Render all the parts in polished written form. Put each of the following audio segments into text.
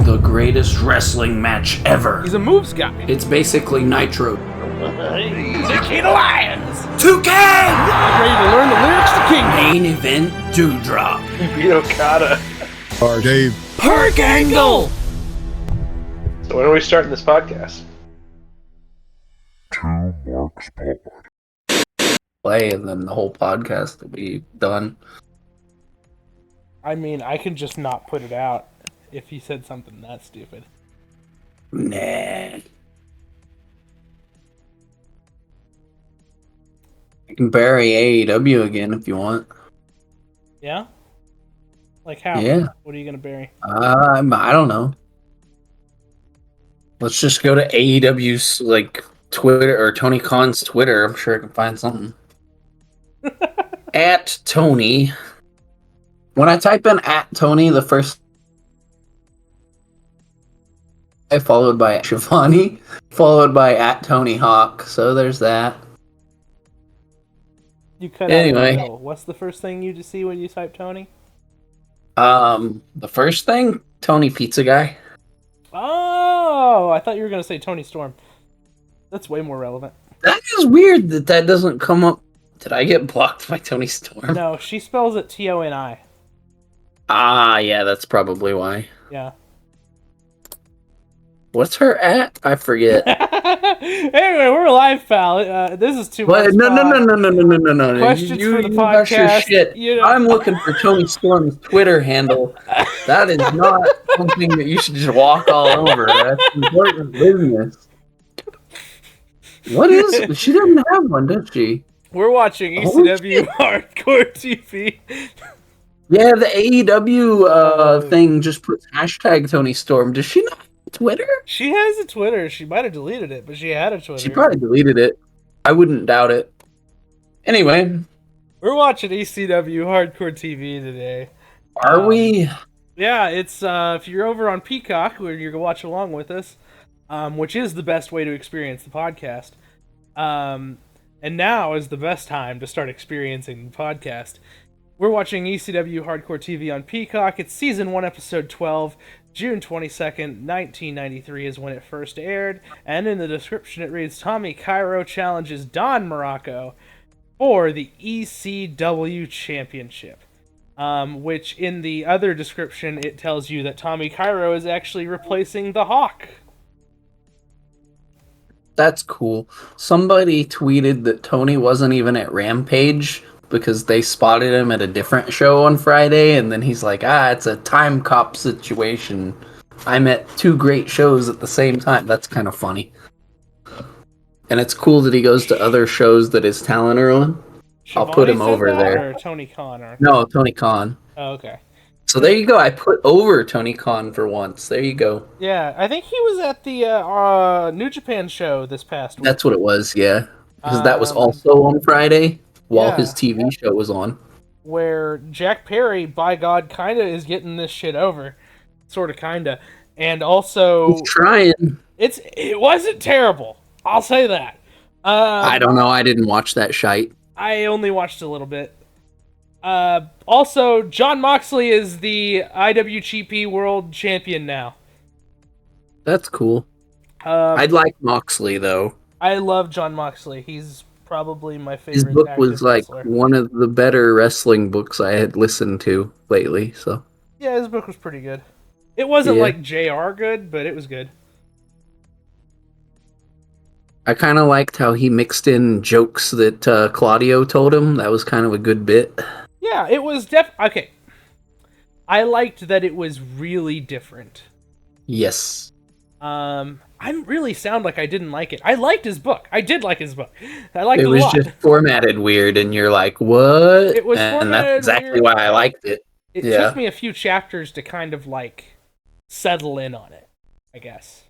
the greatest wrestling match ever. He's a moves guy. It's basically Nitro. The King of Lions. 2K! Ready to learn the lyrics to King. Main event Dewdrop. Beat Okada. Or Dave. Perk Angle! So when are we starting this podcast? 2 Marks Pod. Play, and then the whole podcast will be done. I mean, I can just not put it out if he said something that stupid. Nah. You can bury AEW again if you want. Yeah? Like how? Yeah. What are you gonna bury? I don't know. Let's just go to AEW's Twitter or Tony Khan's Twitter. I'm sure I can find something. At Tony. When I type in at Tony, the first followed by Shivani, followed by at Tony Hawk. So there's that. You cut Anyway. out the middle. What's the first thing you just see when you type Tony? The first thing, Tony Pizza Guy. Oh, I thought you were gonna say Tony Storm. That's way more relevant. That is weird that doesn't come up. Did I get blocked by Tony Storm? No, she spells it Toni. Ah, yeah, that's probably why. Yeah. What's her at? I forget. Anyway, we're live, pal. This is too What? much. No. Questions you, for the you got your podcast, shit. you know. I'm looking for Tony Storm's Twitter handle. That is not something that you should just walk all over. That's important business. What is it? She doesn't have one, does she? We're watching ECW Hardcore TV. Yeah, the AEW thing just puts hashtag Tony Storm. Does she not have Twitter? She has a Twitter. She might have deleted it, but she had a Twitter. She probably deleted it. I wouldn't doubt it. Anyway. We're watching ECW Hardcore TV today. Are we? Yeah, it's if you're over on Peacock, where you're gonna watch along with us, which is the best way to experience the podcast. And now is the best time to start experiencing the podcast. We're watching ECW Hardcore TV on Peacock. It's Season 1, Episode 12, June 22nd, 1993 is when it first aired. And in the description it reads, Tommy Cairo challenges Don Morocco for the ECW Championship. Which in the other description it tells you that Tommy Cairo is actually replacing the Hawk. That's cool. Somebody tweeted that Tony wasn't even at Rampage because they spotted him at a different show on Friday, and then he's like, it's a time cop situation. I'm at 2 great shows at the same time. That's kind of funny. And it's cool that he goes to other shows that his talent are on. I'll put him over there. Or Tony Khan? No, Tony Khan. Oh, okay. So there you go. I put over Tony Khan for once. There you go. Yeah, I think he was at the New Japan show this past week. That's what it was, yeah. Because that was also on Friday while his TV show was on. Where Jack Perry, by God, kind of is getting this shit over. Sort of, kind of. And also... He's trying. It wasn't terrible. I'll say that. I don't know. I didn't watch that shite. I only watched a little bit. Also, Jon Moxley is the IWGP World Champion now. That's cool. I'd like Moxley, though. I love Jon Moxley. He's probably my favorite. His book was wrestler. one of the better wrestling books I had listened to lately. So yeah, his book was pretty good. It wasn't like JR good, but it was good. I kind of liked how he mixed in jokes that Claudio told him. That was kind of a good bit. Yeah, it was okay. I liked that it was really different. Yes. I really sound like I didn't like it. I liked his book. I did like his book. I liked it a lot. It was just formatted weird, and you're like, what? It was and that's exactly weird. why I liked it. It took me a few chapters to kind of settle in on it, I guess.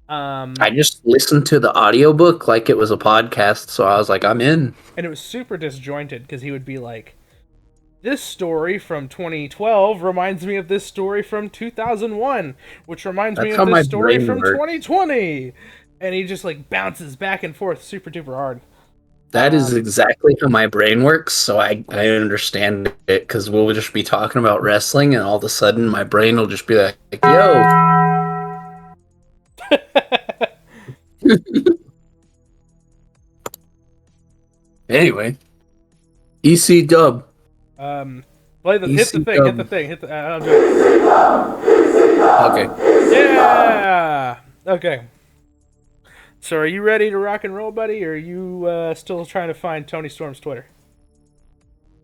I just listened to the audiobook like it was a podcast, so I was like, I'm in. And it was super disjointed, because he would be like, this story from 2012 reminds me of this story from 2001, which reminds me of this story from 2020. And he just bounces back and forth super duper hard. That is exactly how my brain works, so I understand it, because we'll just be talking about wrestling, and all of a sudden my brain will just be like, yo. Anyway, EC dub. Play the hit the thing, hit the thing, hit the. I'll do it. Okay. Yeah. Okay. So, are you ready to rock and roll, buddy, or are you still trying to find Tony Storm's Twitter?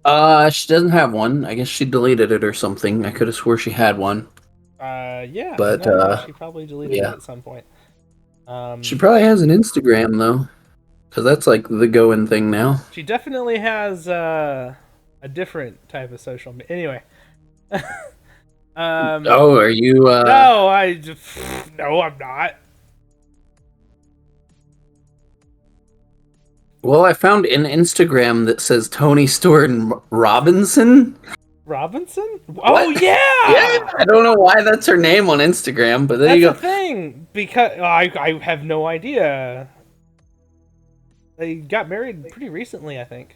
She doesn't have one. I guess she deleted it or something. I could have swore she had one. Yeah. But no, she probably deleted it at some point. She probably has an Instagram though, because that's like the going thing now. She definitely has a different type of social media. Anyway. Oh, are you? No, no, I'm not. Well, I found an Instagram that says Tony Storm Robinson. Robinson? What? Oh yeah! Yeah, I don't know why that's her name on Instagram, but there that's you go. The thing, because I have no idea. They got married pretty recently, I think.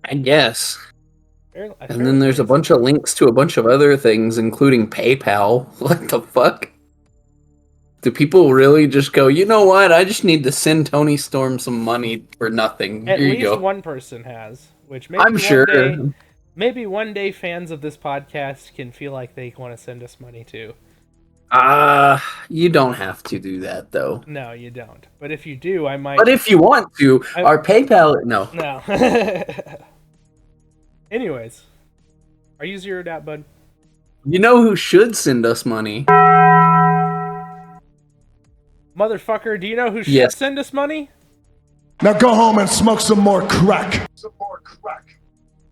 I guess. And then there's a bunch of links to a bunch of other things, including PayPal. What the fuck? Do people really just go, you know what? I just need to send Tony Storm some money for nothing. At Here you least go. one person has, which maybe I'm sure. Maybe one day fans of this podcast can feel like they want to send us money too. You don't have to do that though. No, you don't. But if you do, I might. But if you want to, our PayPal, no. No. Anyways, are you zeroed out, bud? You know who should send us money? Motherfucker, do you know who should send us money? Now go home and smoke some more crack.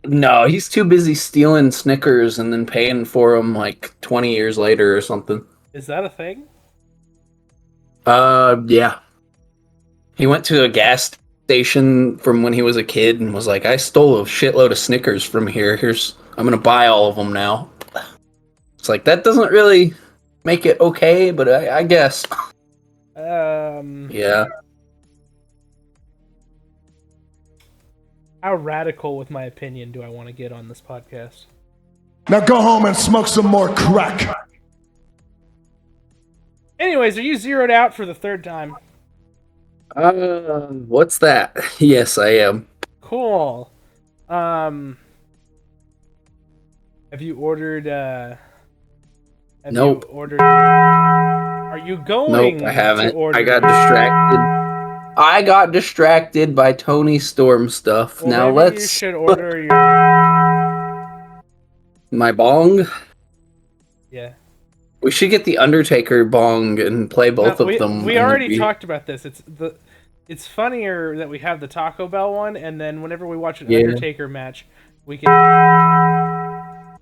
No, he's too busy stealing Snickers and then paying for them like 20 years later or something. Is that a thing? Yeah. He went to a gas station from when he was a kid and was like, I stole a shitload of Snickers from here. I'm gonna buy all of them now. It's like, that doesn't really make it okay, but I guess. Yeah. How radical with my opinion do I want to get on this podcast? Now go home and smoke some more crack. Anyways, are you zeroed out for the third time? What's that? Yes, I am. Cool. Have you ordered, Nope. Are you going? Nope, I haven't. To order? I got distracted by Tony Storm stuff. Well, now maybe let's. You should order your. My bong? Yeah. We should get the Undertaker bong and play both of them. We already talked about this. It's funnier that we have the Taco Bell one, and then whenever we watch an Undertaker match, we can.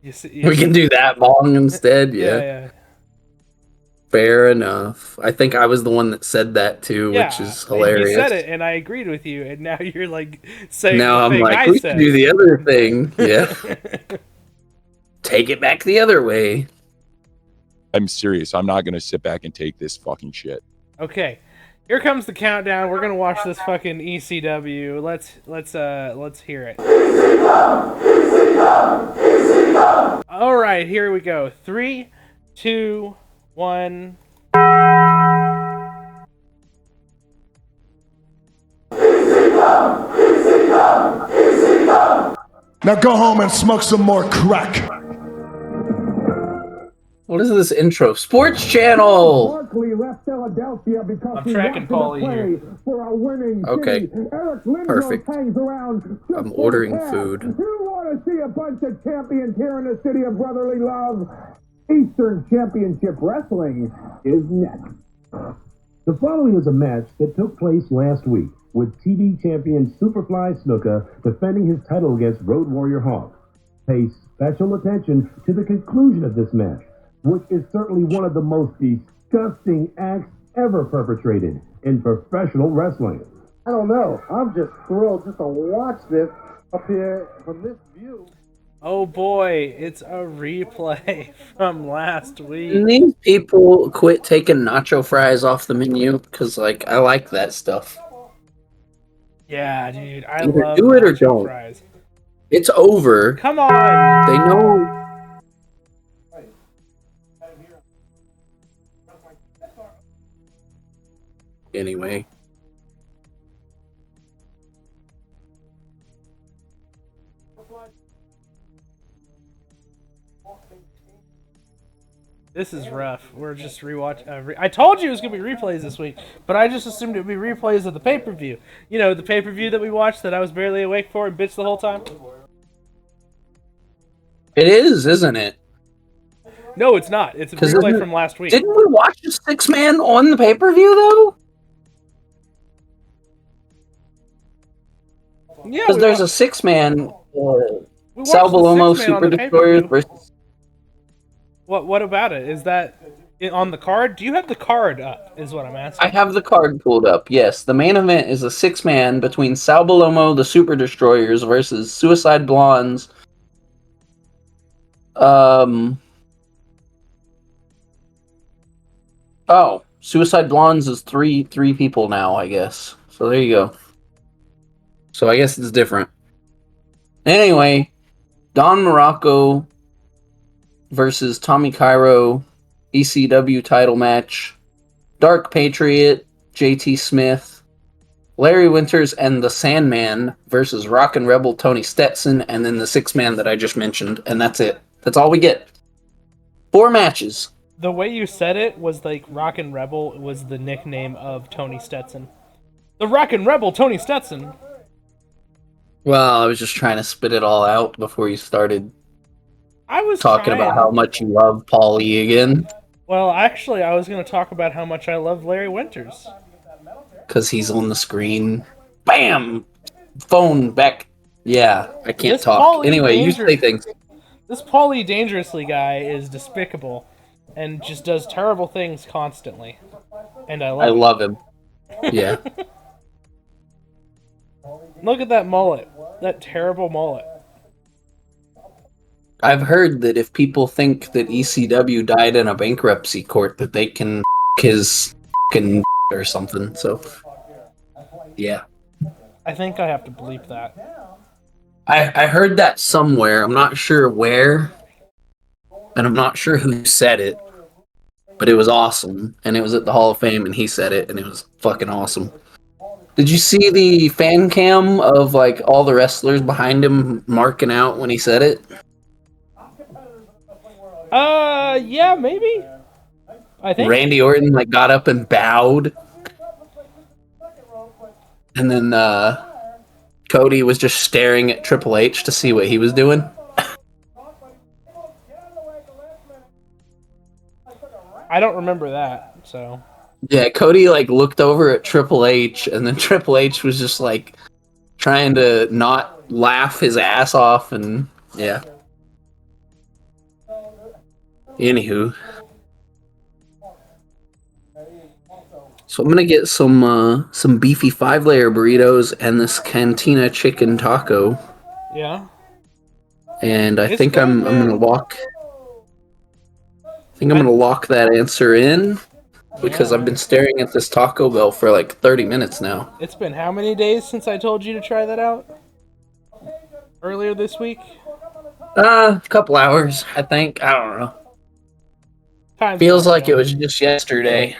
We can do that bong instead. Yeah. Fair enough. I think I was the one that said that too, which is hilarious. You said it, and I agreed with you, and now you're like saying. Now the I'm thing like, we should do the other thing. Yeah. Take it back the other way. I'm serious. I'm not gonna sit back and take this fucking shit. Okay, here comes the countdown. We're gonna watch this fucking ECW. Let's hear it. All right, here we go. 3, 2, 1. Now go home and smoke some more crack. What is this intro? Sports Channel! I'm tracking Paulie here. Okay. Perfect. I'm ordering food. You want to see a bunch of champions here in the city of brotherly love? Eastern Championship Wrestling is next. The following is a match that took place last week, with TV champion Superfly Snuka defending his title against Road Warrior Hawk. Pay special attention to the conclusion of this match, which is certainly one of the most disgusting acts ever perpetrated in professional wrestling. I don't know. I'm just thrilled just to watch this up here from this view. Oh boy, it's a replay from last week. Can these people quit taking nacho fries off the menu? Because, like, I like that stuff. Yeah, dude, I Either love do it or nacho don't. fries. It's over. Come on! They know. Anyway. This is rough. We're just rewatch. I told you it was gonna be replays this week, but I just assumed it would be replays of the pay-per-view. You know, the pay-per-view that we watched that I was barely awake for and bitched the whole time. It is, isn't it? No, it's not. It's a 'Cause replay isn't- from last week. Didn't we watch the 6-man on the pay-per-view, though? Yeah, Because there's a 6-man. we watched Sal the Balomo, 6-man on Super the Destroyers pay-per-view. versus. What about it? Is that on the card? Do you have the card up? Is what I'm asking. I have the card pulled up. Yes, the main event is a 6-man between Sal Balomo, the Super Destroyers, versus Suicide Blondes. Oh, Suicide Blondes is three people now, I guess. So there you go. So I guess it's different. Anyway, Don Morocco versus Tommy Cairo, ECW title match. Dark Patriot, JT Smith, Larry Winters, and the Sandman versus Rockin' Rebel Tony Stetson, and then the 6-man that I just mentioned, and that's it. That's all we get. 4 matches. The way you said it was like Rockin' Rebel was the nickname of Tony Stetson. The Rockin' Rebel Tony Stetson. Well, I was just trying to spit it all out before you started I was talking trying. about how much you love Paulie again. Well, actually, I was going to talk about how much I love Larry Winters. Because he's on the screen. Bam! Phone back. Yeah, I can't This talk. Paulie Anyway, you Danger- say things. This Paulie Dangerously guy is despicable and just does terrible things constantly. And I I love love him. Yeah. Look at that mullet. That terrible mullet. I've heard that if people think that ECW died in a bankruptcy court, that they can his fucking or something. So, yeah. I think I have to bleep that. I heard that somewhere. I'm not sure where. And I'm not sure who said it. But it was awesome. And it was at the Hall of Fame, and he said it, and it was fucking awesome. Did you see the fan cam of like all the wrestlers behind him marking out when he said it? Yeah, maybe. I think. Randy Orton like got up and bowed. And then Cody was just staring at Triple H to see what he was doing. I don't remember that, so. Yeah, Cody like looked over at Triple H, and then Triple H was just like trying to not laugh his ass off, and yeah. Anywho, so I'm gonna get some beefy 5-layer burritos and this cantina chicken taco, Yeah. and I It's think good, I'm man. gonna lock. I think I'm gonna lock that answer in. Because I've been staring at this Taco Bell for like 30 minutes now. It's been how many days since I told you to try that out? Earlier this week? A couple hours, I think. I don't know. Time's Feels not like it going. was just yesterday.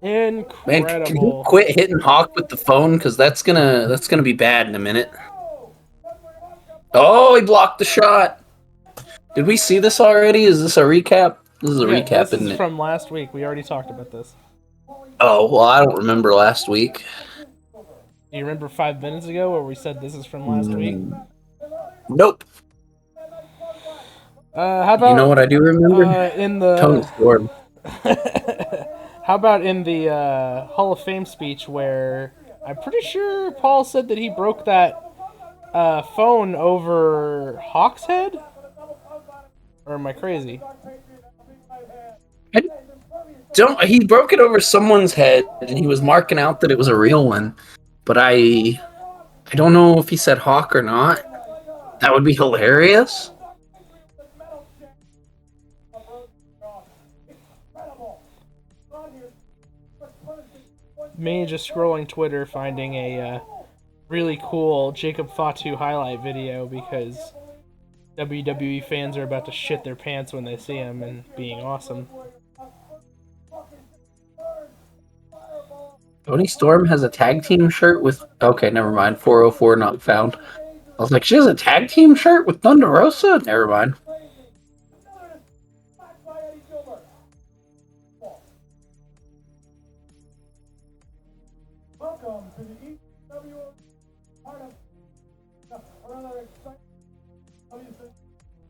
Man, can you Incredible. quit hitting Hawk with the phone? Because that's gonna be bad in a minute. Oh, he blocked the shot. Did we see this already? Is this a recap? This is a recap, this isn't is it? from last week. We already talked about this. Oh, well, I don't remember last week. Do you remember 5 minutes ago where we said this is from last week? Nope. How about You know what I do remember? in the Tony Storm. How about in the Hall of Fame speech where I'm pretty sure Paul said that he broke that phone over Hawk's head? Or am I crazy? He broke it over someone's head, and he was marking out that it was a real one. But I don't know if he said Hawk or not. That would be hilarious. me just scrolling Twitter, finding a really cool Jacob Fatu highlight video because WWE fans are about to shit their pants when they see him and being awesome. Tony Storm has a tag team shirt with... Okay, never mind. 404 not found. I was like, she has a tag team shirt with Thunder Rosa? Never mind.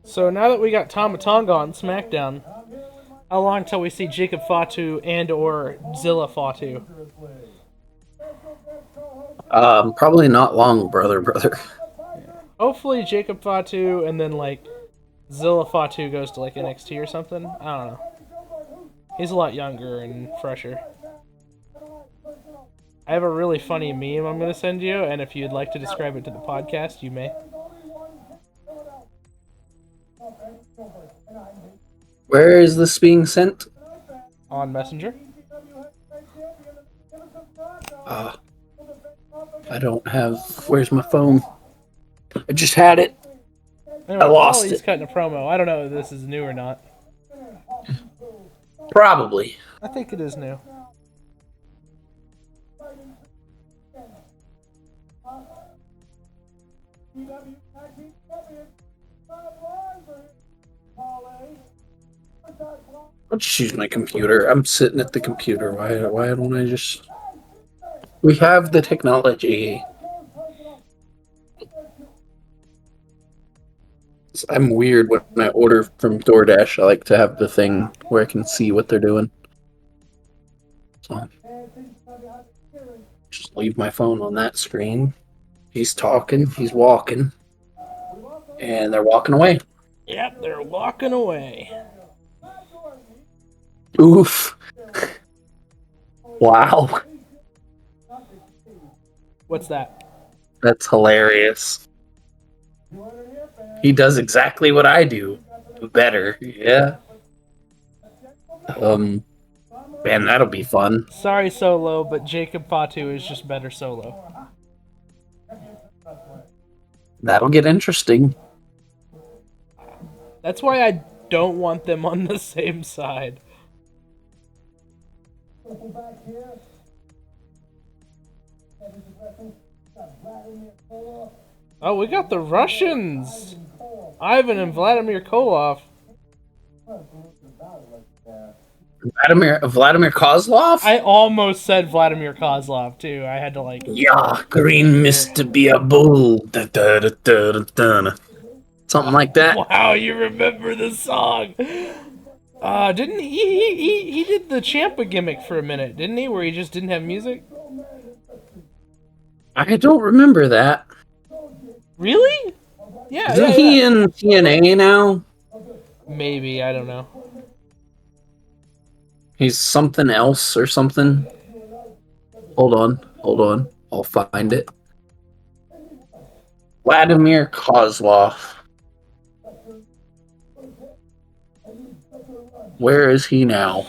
So now that we got Tama Tonga on SmackDown, how long till we see Jacob Fatu and or Zilla Fatu? Probably not long, brother. Hopefully Jacob Fatu and then like Zilla Fatu goes to like NXT or something. I don't know. He's a lot younger and fresher. I have a really funny meme I'm going to send you, and if you'd like to describe it to the podcast, you may. Where is this being sent? On Messenger. I don't have... Where's my phone? I just had it. Anyway, I lost he's it. cutting a promo. I don't know if this is new or not. Probably. I think it is new. I'll just use my computer. I'm sitting at the computer. Why don't I just... We have the technology. I'm weird when I order from DoorDash. I like to have the thing where I can see what they're doing. So, just leave my phone on that screen. He's talking. He's walking. And they're walking away. Yep, they're walking away. Oof. Wow. What's that? That's hilarious. He does exactly what I do. Better, yeah. Man, that'll be fun. Sorry, Solo, but Jacob Fatu is just better solo. That'll get interesting. That's why I don't want them on the same side. Oh, we got the Russians! Ivan and Vladimir Koloff. Vladimir Kozlov? I almost said Vladimir Kozlov, too. I had to, like... Yeah, green mist to be a bull. Da, da, da, da, da, da. Something like that. Wow, you remember the song! Didn't he did the Ciampa gimmick for a minute, didn't he? Where he just didn't have music? I don't remember that. Really? Yeah, Isn't he in TNA now? Maybe, I don't know. He's something else or something. Hold on. I'll find it. Vladimir Kozlov. Where is he now?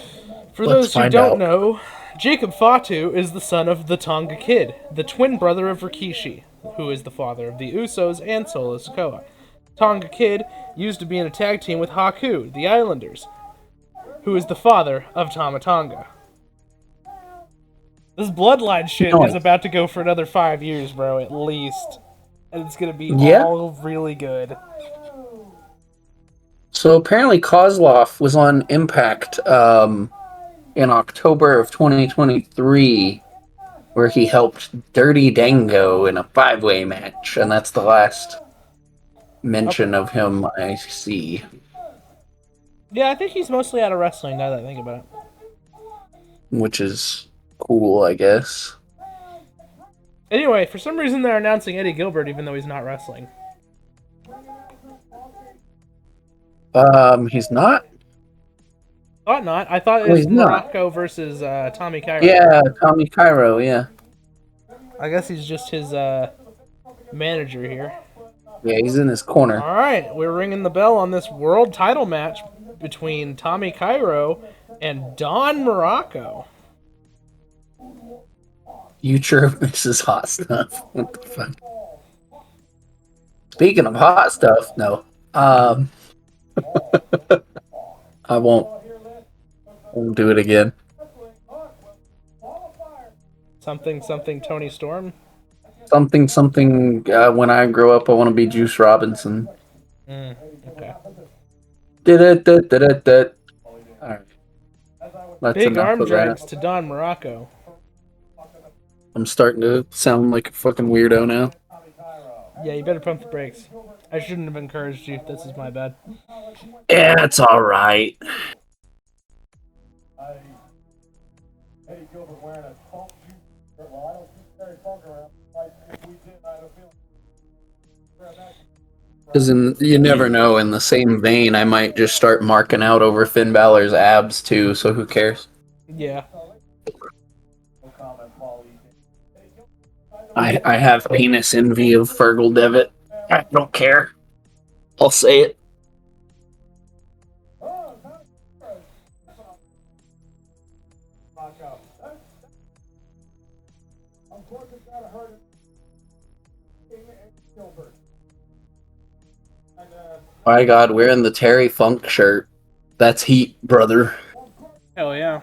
For those who don't know, Jacob Fatu is the son of the Tonga Kid, the twin brother of Rikishi, who is the father of the Usos and Solo Sikoa. Tonga Kid used to be in a tag team with Haku, the Islanders, who is the father of Tama Tonga. This bloodline shit is about to go for another 5 years, bro, at least. And it's gonna be all really good. So apparently Kozlov was on Impact in October of 2023, where he helped Dirty Dango in a 5-way match, and that's the last mention of him I see. Yeah, I think he's mostly out of wrestling now that I think about it. Which is cool, I guess. Anyway, for some reason they're announcing Eddie Gilbert even though he's not wrestling. He's not? Thought not. I thought it was Morocco versus Tommy Cairo. Yeah, Tommy Cairo, yeah. I guess he's just his manager here. Yeah, he's in his corner. Alright, we're ringing the bell on this world title match between Tommy Cairo and Don Morocco. Future of Mrs. Hot Stuff. What the fuck? Speaking of hot stuff, no. I won't do it again. Something Tony Storm. Something. When I grow up, I want to be Juice Robinson. Okay. Did. All right. That's Big enough arm of drags that. to Don Morocco. I'm starting to sound like a fucking weirdo now. Yeah, you better pump the brakes. I shouldn't have encouraged you. This is my bad. Yeah, it's all right. Because you never know. In the same vein, I might just start marking out over Finn Balor's abs too. So who cares? Yeah. I have penis envy of Fergal Devitt. I don't care. I'll say it. My God, wearing the Terry Funk shirt. That's heat, brother. Hell yeah.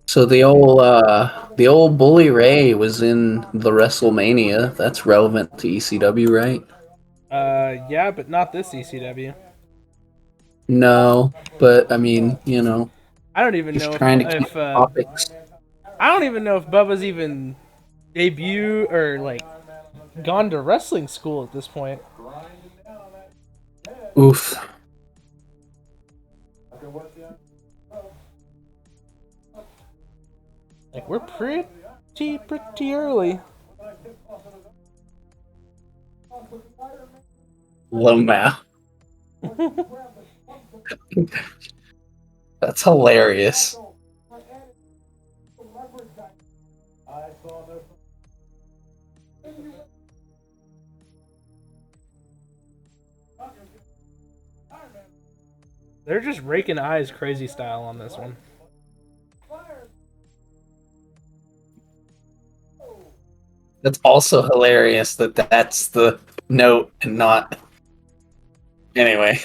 So the old Bully Ray was in the WrestleMania. That's relevant to ECW, right? Yeah, but not this ECW. No, but I mean, you know, I don't even just know trying to keep if topics. I don't even know if Bubba's even debut or like gone to wrestling school at this point. Oof. Like we're pretty early. Lomau. That's hilarious. They're just raking eyes crazy style on this one. That's also hilarious that that's the note and not. Anyway.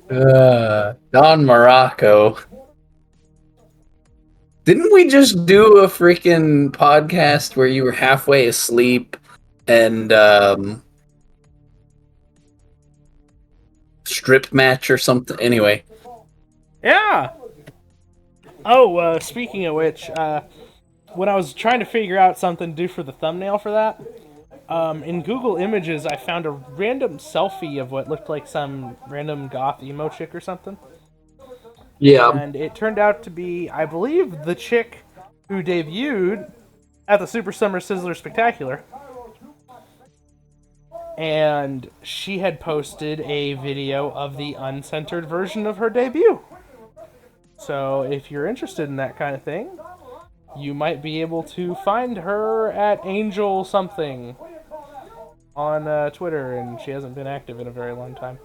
Don Morocco. Didn't we just do a freaking podcast where you were halfway asleep and strip match or something? Anyway. Yeah. Oh, speaking of which, when I was trying to figure out something to do for the thumbnail for that, in Google Images, I found a random selfie of what looked like some random goth emo chick or something. Yeah. And it turned out to be, I believe, the chick who debuted at the Super Summer Sizzler Spectacular. And she had posted a video of the uncensored version of her debut. So if you're interested in that kind of thing, you might be able to find her at Angel something on Twitter, and she hasn't been active in a very long time.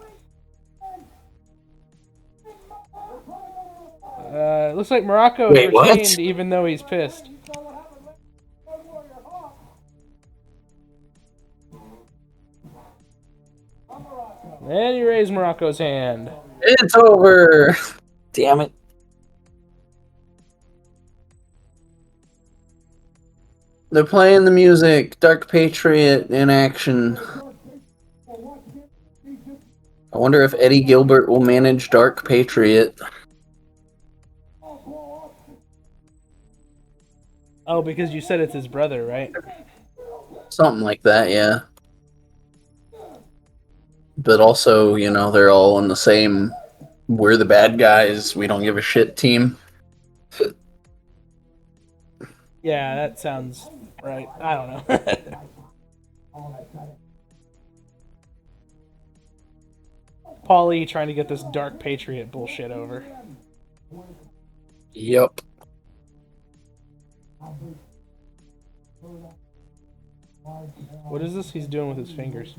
Looks like Morocco Wait, what? retained even though he's pissed. And he raised Morocco's hand. It's over. Damn it. They're playing the music. Dark Patriot in action. I wonder if Eddie Gilbert will manage Dark Patriot. Oh, because you said it's his brother, right? Something like that, yeah. But also, you know, they're all on the same we're the bad guys, we don't give a shit team. Yeah, that sounds right. I don't know. Paulie trying to get this Dark Patriot bullshit over. Yep. What is this he's doing with his fingers?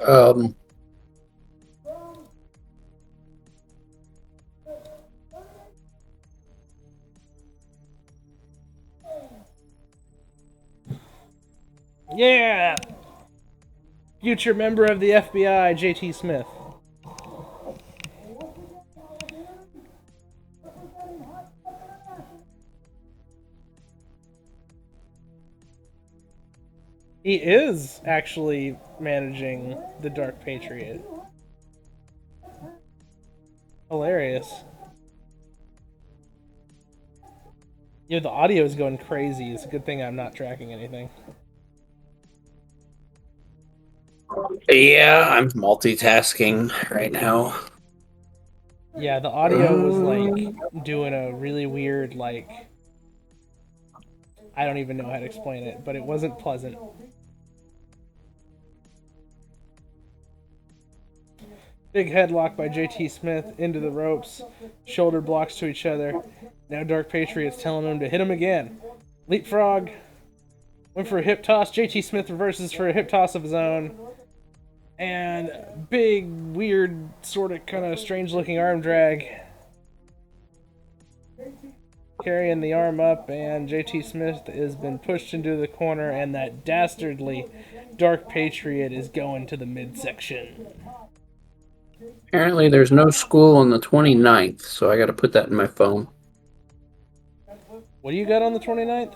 Um, Yeah! Future member of the FBI, JT Smith. He is actually managing the Dark Patriot. Hilarious. Yeah, the audio is going crazy. It's a good thing I'm not tracking anything. yeah, I'm multitasking right now. Yeah, the audio was like doing a really weird, like, I don't even know how to explain it, but it wasn't pleasant. Big headlock by JT Smith into the ropes, shoulder blocks to each other. Now Dark Patriot's telling him to hit him again. Leapfrog. Went for a hip toss. JT Smith reverses for a hip toss of his own. And big, weird, sort of kind of strange looking arm drag. Carrying the arm up, and JT Smith has been pushed into the corner, and that dastardly Dark Patriot is going to the midsection. Apparently there's no school on the 29th, so I gotta put that in my phone. What do you got on the 29th?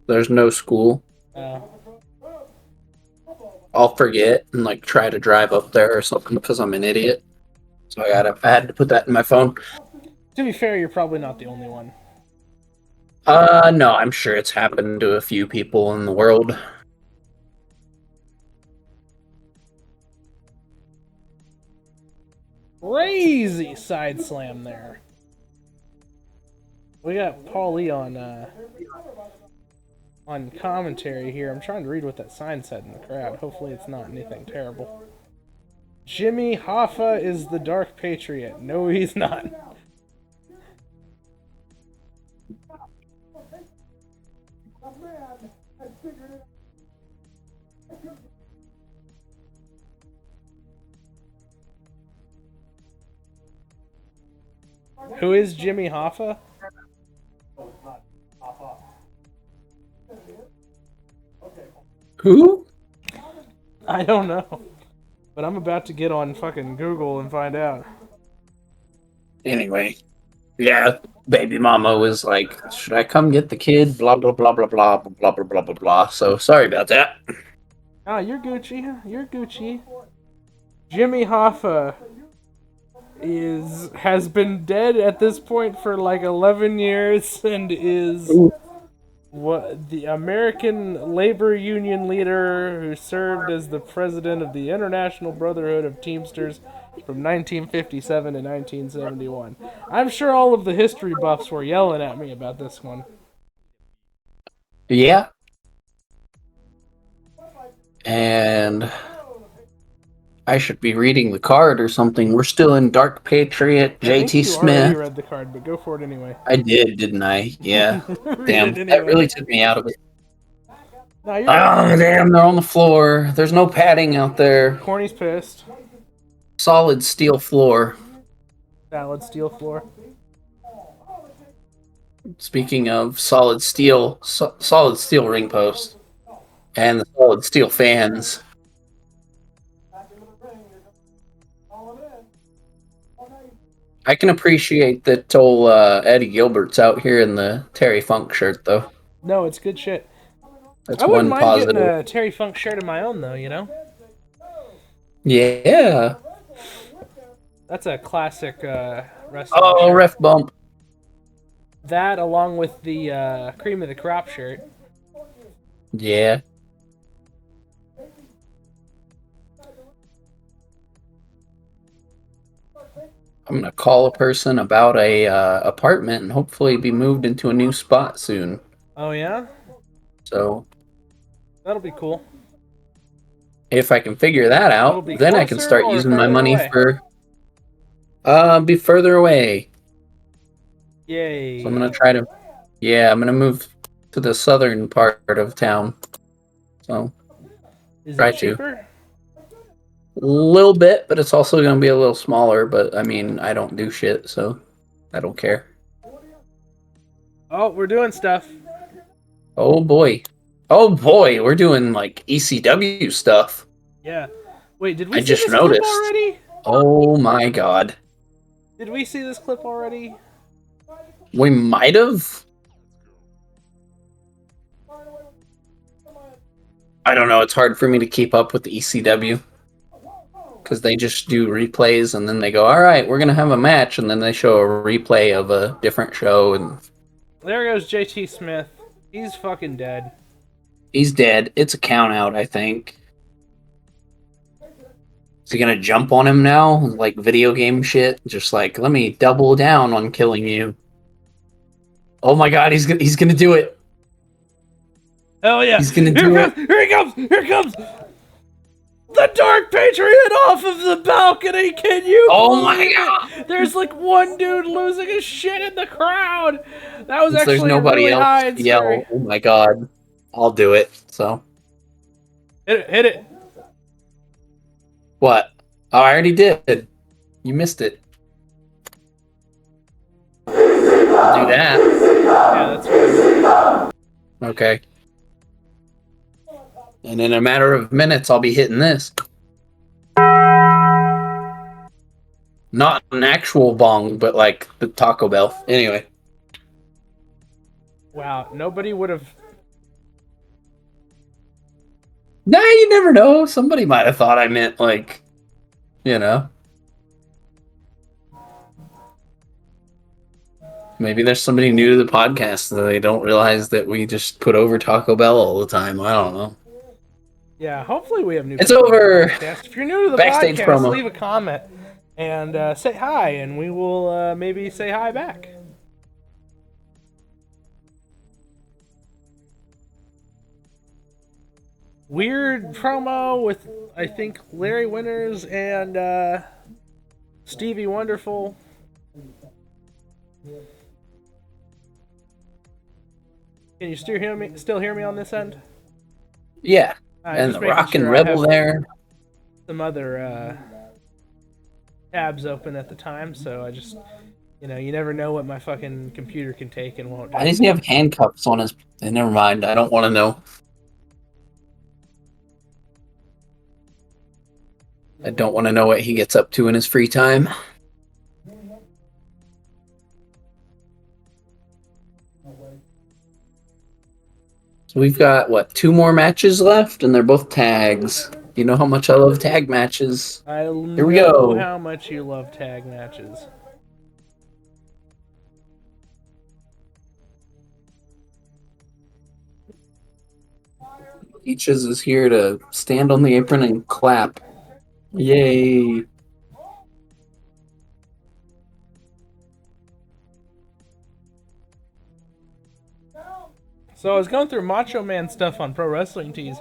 There's no school. I'll forget and like try to drive up there or something because I'm an idiot. So I had to put that in my phone. To be fair, you're probably not the only one. No, I'm sure it's happened to a few people in the world. Crazy side slam there. We got Paulie on commentary here. I'm trying to read what that sign said in the crowd. Hopefully it's not anything terrible. Jimmy Hoffa is the Dark Patriot. No, he's not. Who is Jimmy Hoffa? Who? I don't know. But I'm about to get on fucking Google and find out. Anyway, yeah, baby mama was like, should I come get the kid? Blah, blah, blah, blah, blah, blah, blah, blah, blah, blah. So sorry about that. Ah, you're Gucci. You're Gucci. Jimmy Hoffa has been dead at this point for like 11 years and is the American labor union leader who served as the president of the International Brotherhood of Teamsters from 1957 to 1971. I'm sure all of the history buffs were yelling at me about this one. Yeah. And I should be reading the card or something. We're still in Dark Patriot, JT I already Smith. read the card, but go for it anyway. I did, didn't I? Yeah. Damn, anyway. that really took me out of it. No, you're Damn, they're on the floor. There's no padding out there. Corny's pissed. Solid steel floor. Valid steel floor. Speaking of solid steel, solid steel ring post. And the solid steel fans. I can appreciate that old Eddie Gilbert's out here in the Terry Funk shirt, though. No, it's good shit. That's I wouldn't mind positive. getting a Terry Funk shirt of my own, though, you know? Yeah. That's a classic wrestling Oh, shirt. ref bump. That, along with the Cream of the Crop shirt. Yeah. I'm gonna call a person about a apartment and hopefully be moved into a new spot soon. Oh, yeah? So That'll be cool. if I can figure that It'll out, be then I can closer start or using my further money away? for Be further away. Yay. So I'm gonna try to. Yeah, I'm gonna move to the southern part of town. So Is try it to. cheaper? A little bit, but it's also gonna be a little smaller. But I mean, I don't do shit, so I don't care. Oh, we're doing stuff. Oh boy. Oh boy, we're doing like ECW stuff. Yeah. Wait, did we I see just this clip noticed. already? Oh my god. Did we see this clip already? We might have. I don't know. It's hard for me to keep up with the ECW because they just do replays and then they go, "All right, we're gonna have a match," and then they show a replay of a different show, and There goes JT Smith. He's fucking dead. he's dead. It's a count out, I think. Is he gonna jump on him now, like video game shit? Just like, let me double down on killing you. Oh my god, he's gonna do it. Hell yeah. He's gonna do it. Here he comes! Here comes! The Dark Patriot off of the balcony! Can you Oh my believe it? god! There's like one dude losing his shit in the crowd! That was Since actually there's nobody really high else and to yell, scary. oh my god, I'll do it. So Hit it, hit it. what? Oh, I already did. You missed it. I'll do that. Yeah, that's right. Okay. And in a matter of minutes, I'll be hitting this. Not an actual bong, but like the Taco Bell. Anyway. Wow, nobody would have. Nah, you never know. Somebody might have thought I meant like, you know. Maybe there's somebody new to the podcast that they don't realize that we just put over Taco Bell all the time. I don't know. Yeah, hopefully we have new. It's people on the over. podcast. If you're new to the Backstage podcast, promo. leave a comment and say hi, and we will maybe say hi back. Weird promo with, I think, Larry Winters and Stevie Wonderful. Can you still hear me on this end? Yeah. And Just the making Rockin' sure I Rebel have there. some other tabs open at the time, so I just, you never know what my fucking computer can take and won't. Why does he have handcuffs on his... Never mind, I don't want to know. I don't want to know what he gets up to in his free time. So we've got, what, 2 more matches left, and they're both tags. You know how much I love tag matches. Here we go. How much you love tag matches. Peaches is here to stand on the apron and clap. Yay. So I was going through Macho Man stuff on Pro Wrestling Tees.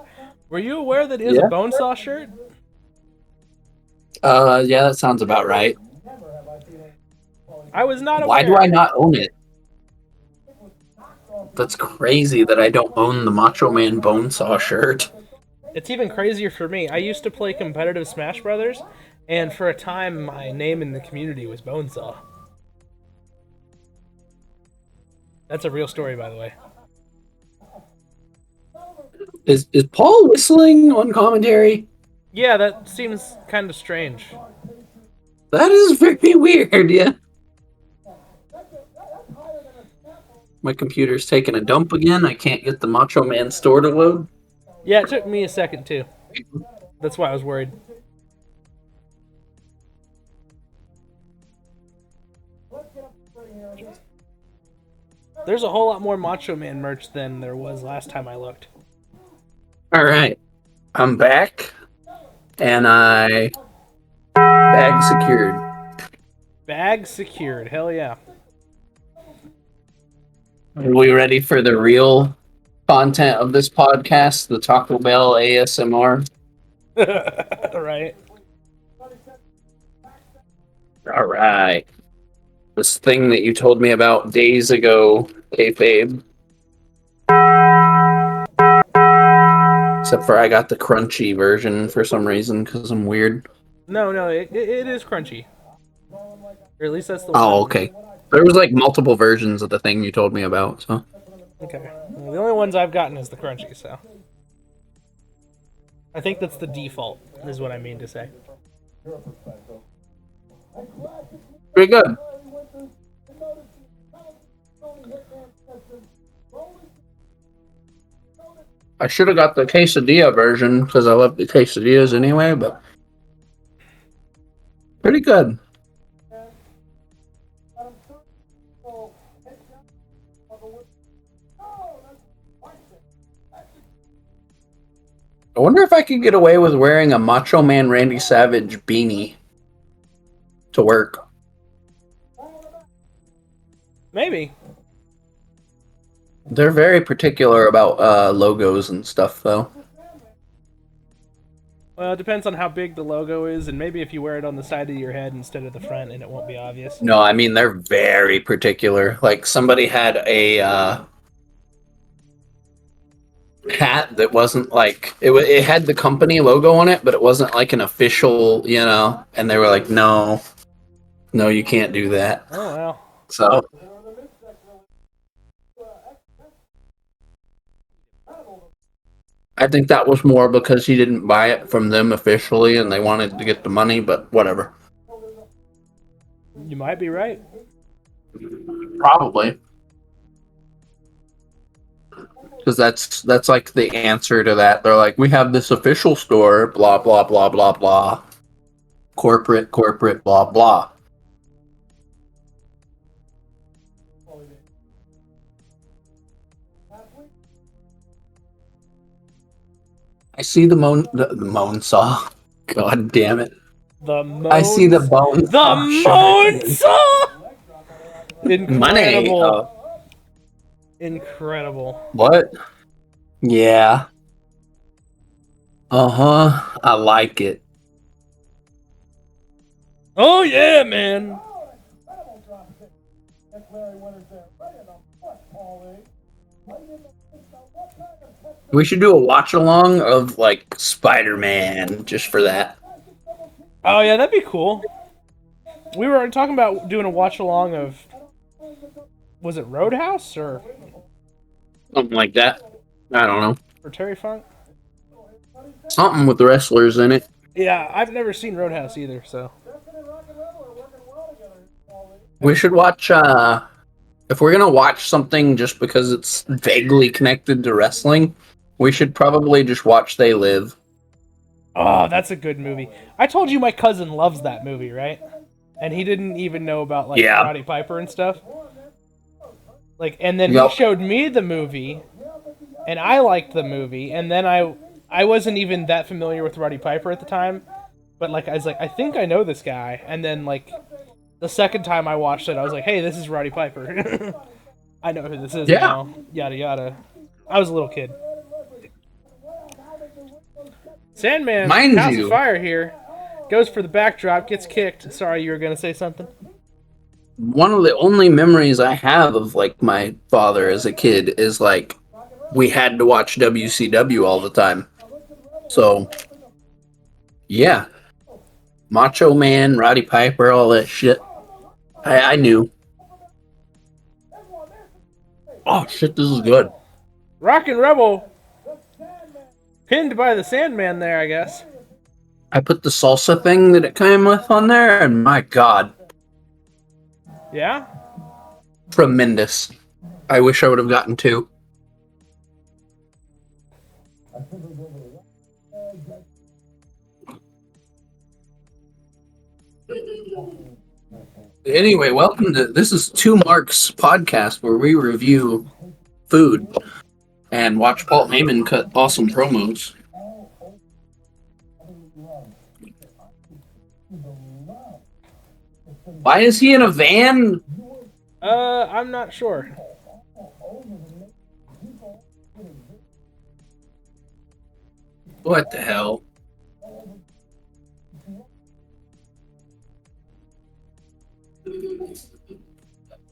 Were you aware that he has Yeah. a Bonesaw shirt? Yeah, that sounds about right. I was not aware. Why do I not own it? That's crazy that I don't own the Macho Man Bonesaw shirt. It's even crazier for me. I used to play competitive Smash Brothers, and for a time, my name in the community was Bonesaw. That's a real story, by the way. Is Paul whistling on commentary? Yeah, that seems kind of strange. That is very weird, yeah. My computer's taking a dump again. I can't get the Macho Man store to load. Yeah, it took me a second, too. That's why I was worried. There's a whole lot more Macho Man merch than there was last time I looked. Alright. I'm back. And I... Bag secured. Bag secured, hell yeah. Are we ready for the real content of this podcast? The Taco Bell ASMR? Right. All right. This thing that you told me about days ago, kayfabe. Except for I got the crunchy version for some reason because I'm weird. No, it is crunchy. Or at least that's the one. Oh, okay. There was like multiple versions of the thing you told me about, so. Okay. Well, the only ones I've gotten is the crunchy, so. I think that's the default, is what I mean to say. Pretty good. I should have got the quesadilla version because I love the quesadillas anyway, but pretty good. I wonder if I could get away with wearing a Macho Man Randy Savage beanie to work. Maybe. They're very particular about logos and stuff, though. Well, it depends on how big the logo is, and maybe if you wear it on the side of your head instead of the front, and it won't be obvious. No, I mean, they're very particular. Like, somebody had a hat that wasn't like... It had the company logo on it, but it wasn't like an official, you know? And they were like, no, you can't do that. Oh, wow. So... I think that was more because he didn't buy it from them officially and they wanted to get the money, but whatever. You might be right. Probably. Because that's like the answer to that. They're like, we have this official store, blah, blah, blah, blah, blah. Corporate, blah, blah. I see the moan saw. God damn it. I see the bone. The moan saw! Incredible. Money. Incredible. What? Yeah. Uh-huh. I like it. Oh, yeah, man. We should do a watch along of like Spider-Man just for that. Oh, yeah, that'd be cool. We were talking about doing a watch along of. Was it Roadhouse or Something like that. I don't know. for Terry Funk? Something with the wrestlers in it. Yeah, I've never seen Roadhouse either, so. We should watch if we're gonna watch something just because it's vaguely connected to wrestling, we should probably just watch They Live. Oh, that's a good movie. I told you my cousin loves that movie, right? And he didn't even know about like Roddy Piper and stuff. Like, and then he showed me the movie, and I liked the movie, and then I wasn't even that familiar with Roddy Piper at the time, but like I was like, I think I know this guy, and then like the second time I watched it, I was like, hey, this is Roddy Piper. I know who this is now. Yada yada. I was a little kid. Sandman, House of Fire here. Goes for the backdrop, gets kicked. Sorry, you were gonna say something? One of the only memories I have of like my father as a kid is like we had to watch WCW all the time. So yeah. Macho Man, Roddy Piper, all that shit. I knew. Oh shit, this is good. Rockin' Rebel. Pinned by the Sandman there, I guess. I put the salsa thing that it came with on there, and my god. Yeah? Tremendous. I wish I would have gotten two. Anyway, welcome to this is Two Marks podcast where we review food and watch Paul Heyman cut awesome promos. Why is he in a van? I'm not sure. What the hell?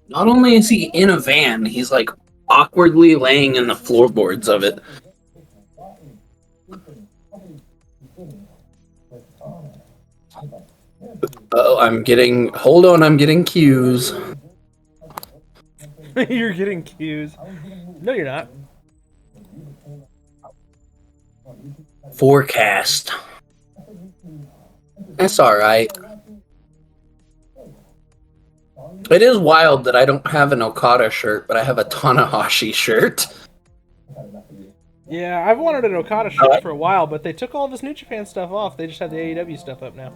Not only is he in a van, he's like awkwardly laying in the floorboards of it. Oh, I'm getting cues. You're getting cues. No, you're not. Forecast. That's alright. It is wild that I don't have an Okada shirt, but I have a Tanahashi shirt. Yeah, I've wanted an Okada shirt for a while, but they took all of his New Japan stuff off. They just have the AEW stuff up now.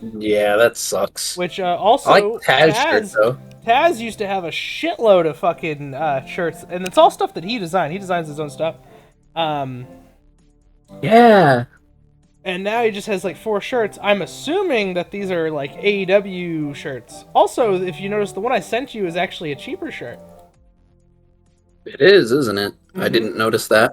Yeah, that sucks. Which also, I like Taz's shirt, though. Taz used to have a shitload of fucking shirts, and it's all stuff that he designed. He designs his own stuff. Yeah. And now he just has like 4 shirts. I'm assuming that these are like AEW shirts. Also, if you notice, the one I sent you is actually a cheaper shirt. It is, isn't it? Mm-hmm. I didn't notice that.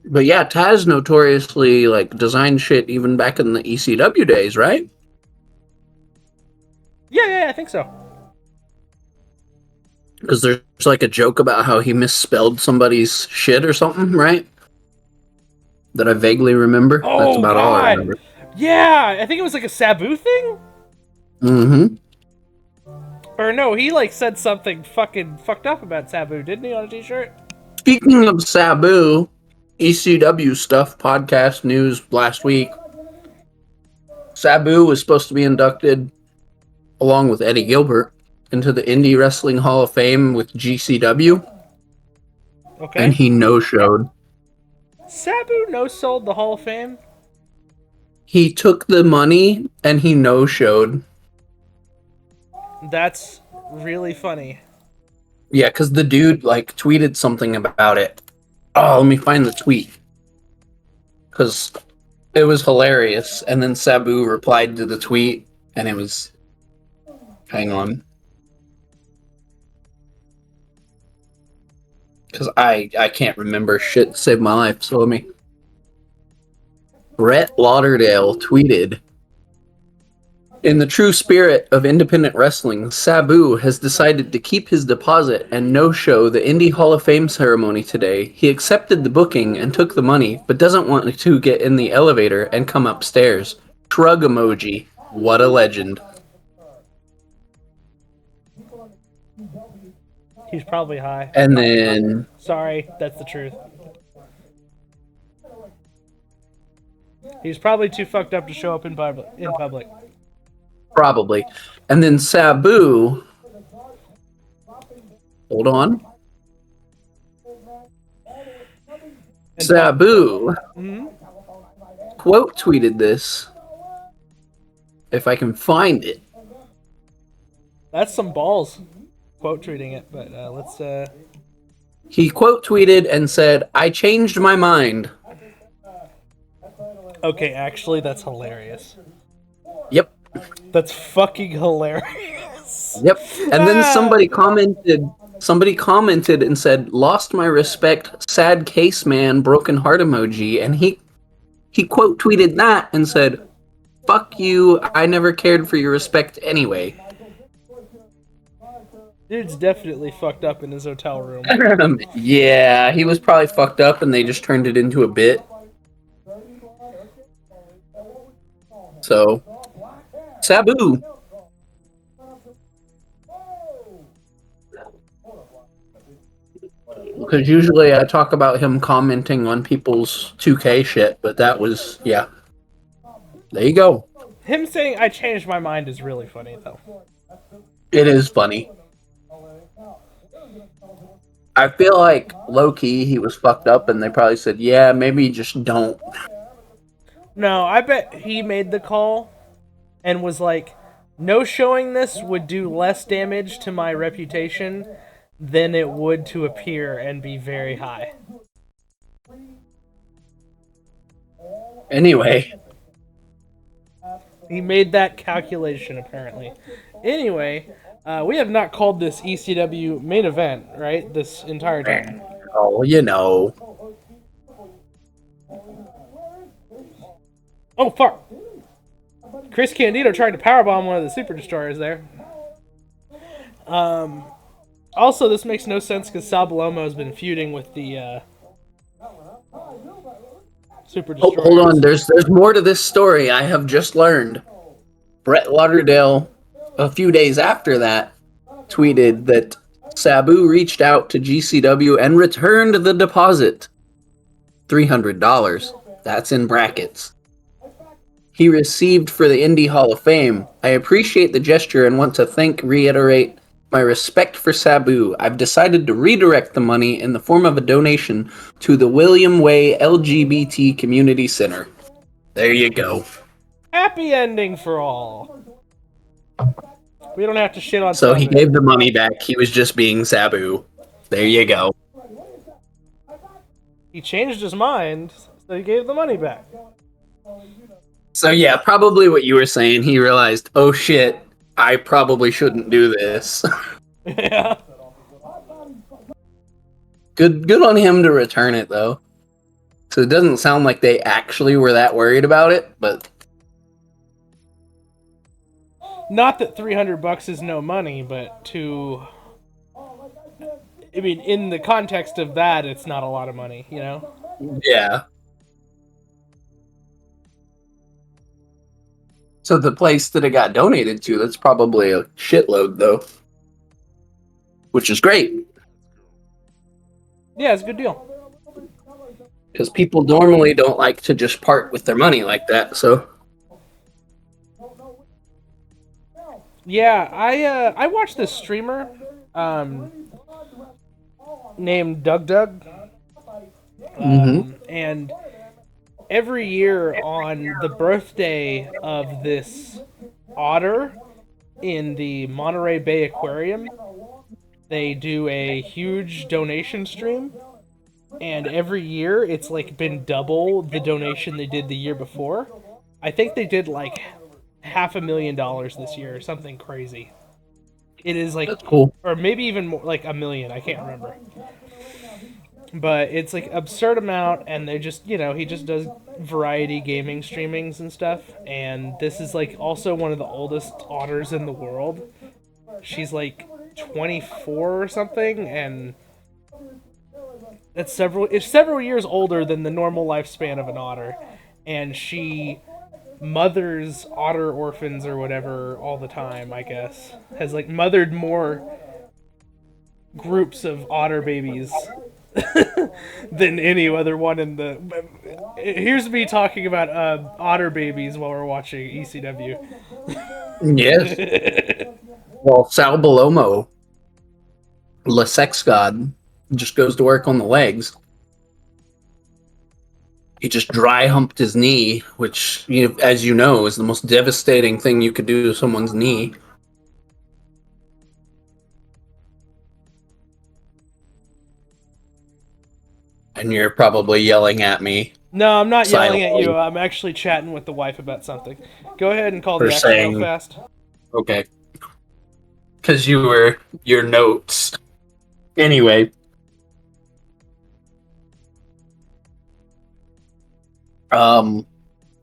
But yeah, Taz notoriously like designed shit even back in the ECW days, right? Yeah, I think so. Because there's like a joke about how he misspelled somebody's shit or something, right? That I vaguely remember. Oh, that's about all I remember. Yeah, I think it was like a Sabu thing? Mm-hmm. Or no, he like said something fucking fucked up about Sabu, didn't he, on a t-shirt? Speaking of Sabu, ECW stuff, podcast news last week. Sabu was supposed to be inducted, along with Eddie Gilbert, into the Indie Wrestling Hall of Fame with GCW. Okay. And he no-showed. Sabu no-sold the Hall of Fame? He took the money and he no-showed. That's really funny. Yeah, because the dude like tweeted something about it. Oh, let me find the tweet. Because it was hilarious. And then Sabu replied to the tweet and it was... Hang on. Because I can't remember shit to save my life, so let me... Brett Lauderdale tweeted, "In the true spirit of independent wrestling, Sabu has decided to keep his deposit and no-show the Indie Hall of Fame ceremony today. He accepted the booking and took the money, but doesn't want to get in the elevator and come upstairs. Shrug emoji. What a legend." He's probably high. And then... Sorry, that's the truth. He's probably too fucked up to show up in public. Probably. And then Sabu... Hold on. Sabu quote tweeted this. If I can find it. That's some balls. Quote tweeting it, but let's He quote tweeted and said, "I changed my mind." Okay, actually that's hilarious. Yep. That's fucking hilarious. Yep. And then somebody commented and said, "Lost my respect, sad case man, broken heart emoji." And he quote tweeted that and said, "Fuck you, I never cared for your respect anyway." Dude's definitely fucked up in his hotel room. Yeah, he was probably fucked up and they just turned it into a bit. So, Sabu. Because usually I talk about him commenting on people's 2K shit, but that was, yeah. There you go. Him saying, "I changed my mind" is really funny, though. It is funny. I feel like low-key he was fucked up and they probably said, "Yeah, maybe just don't." No, I bet he made the call and was like, "No showing this would do less damage to my reputation than it would to appear and be very high." Anyway. He made that calculation, apparently. Anyway, we have not called this ECW main event, right? This entire time. Oh, you know. Oh, fuck! Chris Candido tried to powerbomb one of the Super Destroyers there. Also, this makes no sense because Sal Balomo has been feuding with the Super Destroyers. Hold on, there's more to this story. I have just learned. Brett Lauderdale, a few days after that, tweeted that Sabu reached out to GCW and returned the deposit. $300. That's in brackets. He received for the Indie Hall of Fame. I appreciate the gesture and want to reiterate my respect for Sabu. I've decided to redirect the money in the form of a donation to the William Way LGBT Community Center. There you go. Happy ending for all. We don't have to shit on. So he gave the money back. He was just being Sabu. There you go. He changed his mind, so he gave the money back. So yeah, probably what you were saying. He realized, oh shit, I probably shouldn't do this. Yeah. Good on him to return it though. So it doesn't sound like they actually were that worried about it, but Not that $300 is no money, but I mean, in the context of that, it's not a lot of money, you know? yeah. So the place that it got donated to, that's probably a shitload though. Which is great. Yeah, it's a good deal. Because people normally don't like to just part with their money like that, so. Yeah, I watched this streamer named Doug. And every year on the birthday of this otter in the Monterey Bay Aquarium, they do a huge donation stream. And every year it's like been double the donation they did the year before. I think they did like $500,000 this year or something crazy. It is like, that's cool. Or maybe even more, like $1 million. I can't remember. But it's like absurd amount, and they just, he just does variety gaming streamings and stuff. And this is like also one of the oldest otters in the world. She's like 24 or something, and it's several years older than the normal lifespan of an otter. And she mothers otter orphans or whatever all the time, I guess. Has like mothered more groups of otter babies than any other one in the... Here's me talking about otter babies while we're watching ECW. Yes. Well, Sal Balomo, the sex god, just goes to work on the legs. He just dry humped his knee, which, as you know, is the most devastating thing you could do to someone's knee. And you're probably yelling at me. No, I'm not silently. yelling at you. I'm actually chatting with the wife about something. Go ahead and call the For action real saying- fast. Okay. Because you were your notes. Anyway.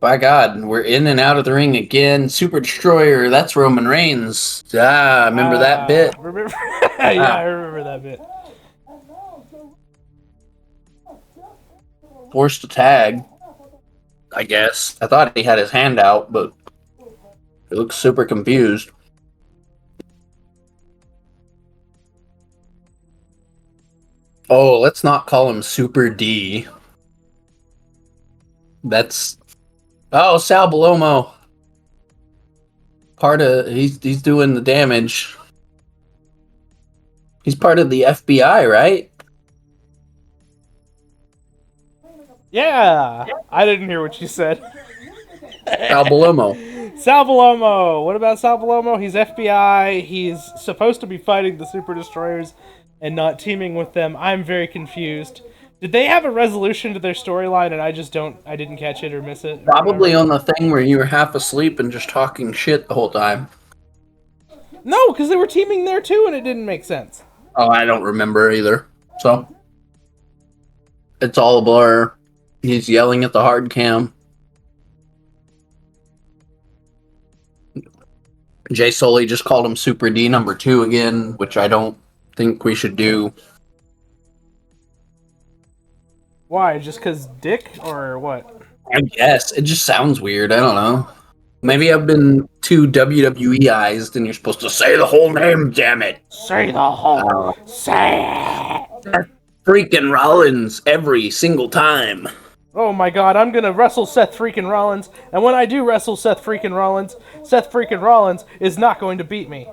By God, we're in and out of the ring again. Super Destroyer, that's Roman Reigns. Remember that bit? Remember? Yeah, I remember that bit. Forced to tag, I guess. I thought he had his hand out, but he looks super confused. Oh, let's not call him Super D. That's... Oh, Sal Balomo. He's doing the damage. He's part of the FBI, right? Yeah! I didn't hear what you said. Sal Balomo. Sal Balomo! What about Sal Balomo? He's FBI. He's supposed to be fighting the Super Destroyers and not teaming with them. I'm very confused. Did they have a resolution to their storyline and I didn't catch it or miss it? Probably on the thing where you were half asleep and just talking shit the whole time. No, because they were teaming there too and it didn't make sense. Oh, I don't remember either. So, it's all a blur. He's yelling at the hard cam. Jay Sully just called him Super D number 2 again, which I don't think we should do. Why? Just because dick or what? I guess. It just sounds weird. I don't know. Maybe I've been too WWE-ized and you're supposed to say the whole name, damn it. Say the whole. Say it. Freaking Rollins every single time. Oh my god, I'm gonna wrestle Seth freaking Rollins, and when I do wrestle Seth freaking Rollins is not going to beat me.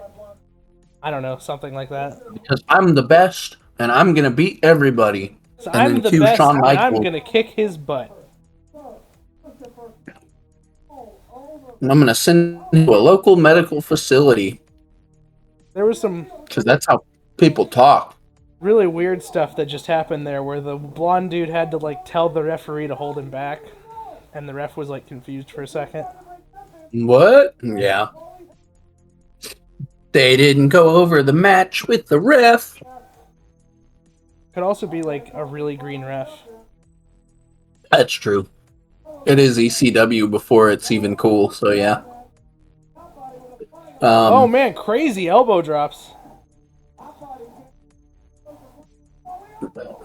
I don't know, something like that. Because I'm the best, and I'm gonna beat everybody. So and I'm then the cue best, Shawn and I'm Michaels. gonna kick his butt. And I'm gonna send him to a local medical facility. There was some Because that's how people talk. really weird stuff that just happened there, where the blonde dude had to like tell the referee to hold him back, and the ref was like confused for a second. What? Yeah. They didn't go over the match with the ref. Could also be like a really green ref. That's true. It is ECW before it's even cool, so yeah. Oh man, crazy elbow drops.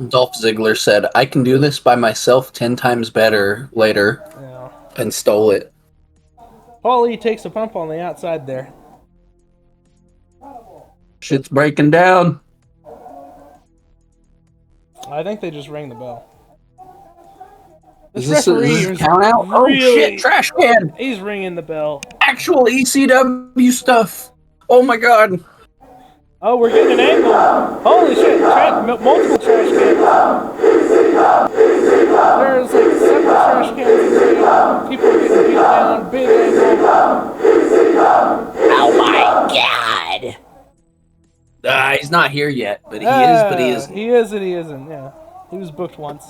Dolph Ziggler said, I can do this by myself 10 times better later, Yeah. and stole it. Paulie takes a bump on the outside there. Shit's breaking down. I think they just rang the bell. Is this a was count out? Oh really- shit, trash can! He's ringing the bell. Actual ECW stuff! Oh my god. Oh, we're getting an angle. Holy shit, multiple trash cans. There's like several trash cans in there. People are getting beat down. Big angle. Oh my god! He's not here yet, but he is, but he isn't. He is and he isn't, yeah. He was booked once.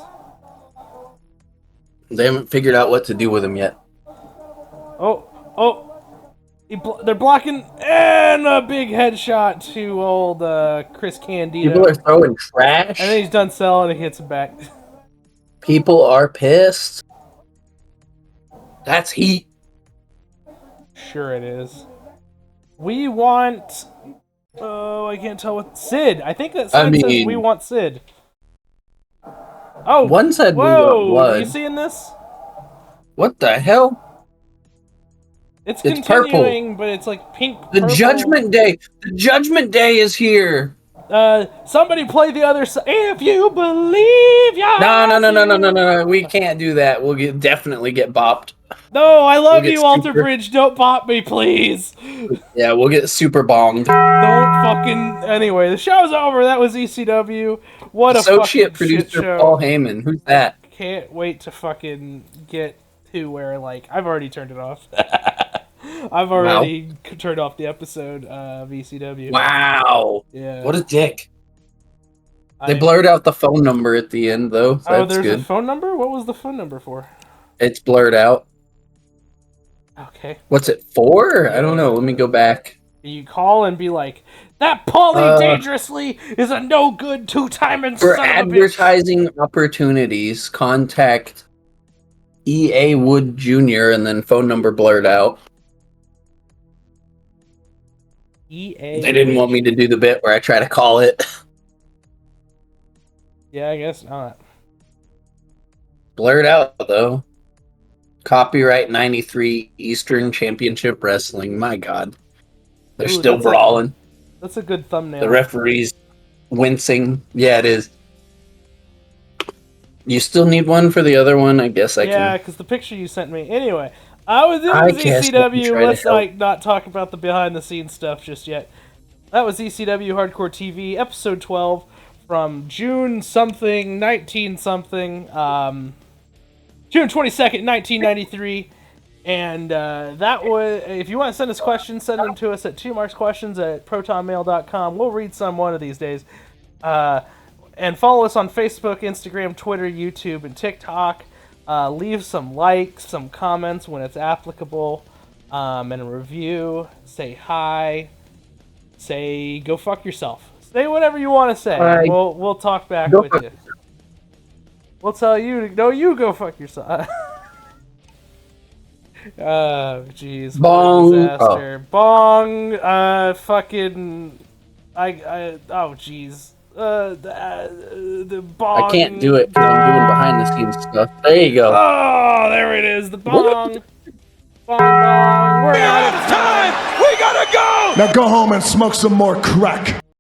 They haven't figured out what to do with him yet. Oh. They're blocking, and a big headshot to old Chris Candido. People are throwing trash. And then he's done selling and he hits him back. People are pissed. That's heat. Sure it is. We want... Oh, I can't tell what... Sid. I think that sign says we want Sid. Oh, one said we whoa, want blood. Are you seeing this? What the hell? It's purple. continuing, but it's like pink. The purple. Judgment Day. The Judgment Day is here. Somebody play the other side. If you believe, No. We can't do that. We'll definitely get bopped. No, I love We'll you, get Alter super- Bridge. Don't pop me, please. Yeah, we'll get super bonged. Don't fucking. Anyway, the show's over. That was ECW. What a Associate fucking shit producer show. Paul Heyman. Who's that? Can't wait to fucking get to where, like, I've already turned it off. I've already turned off the episode of ECW. Wow. Yeah. What a dick. They blurred out the phone number at the end, though. So Oh, that's there's good. a phone number? What was the phone number for? It's blurred out. Okay. What's it for? I don't know. Let me go back. You call and be like, that Paulie Dangerously is a no good two-timing For son of a bitch. advertising opportunities, contact E.A. Wood Jr. and then phone number blurred out. EA. They didn't want me to do the bit where I try to call it. Yeah, I guess not. Blurred out, though. Copyright 93 Eastern Championship Wrestling. My God. They're Ooh, still that's brawling. That's a good thumbnail. The referee's wincing. Yeah, it is. You still need one for the other one? I guess I Yeah, can. because the picture you sent me. Anyway, I was in I guess let me ECW. try to Let's help. not talk about the behind-the-scenes stuff just yet. That was ECW Hardcore TV, episode 12, from June something, 19 something, June 22nd, 1993. And that was, if you want to send us questions, send them to us at 2marksquestions@protonmail.com. We'll read some one of these days. And follow us on Facebook, Instagram, Twitter, YouTube, and TikTok. Leave some likes, some comments when it's applicable, and a review. Say hi. Say go fuck yourself. Say whatever you want to say. Hi. We'll talk back Go with fuck you. We'll tell you to no, you go fuck yourself. Jeez. Bong. Disaster. Bong. Fucking. Oh, jeez. The bong. I can't do it because I'm doing behind the scenes stuff. There you go. Oh, there it is. The bong. Bong. We're out of time. Now go home and smoke some more crack.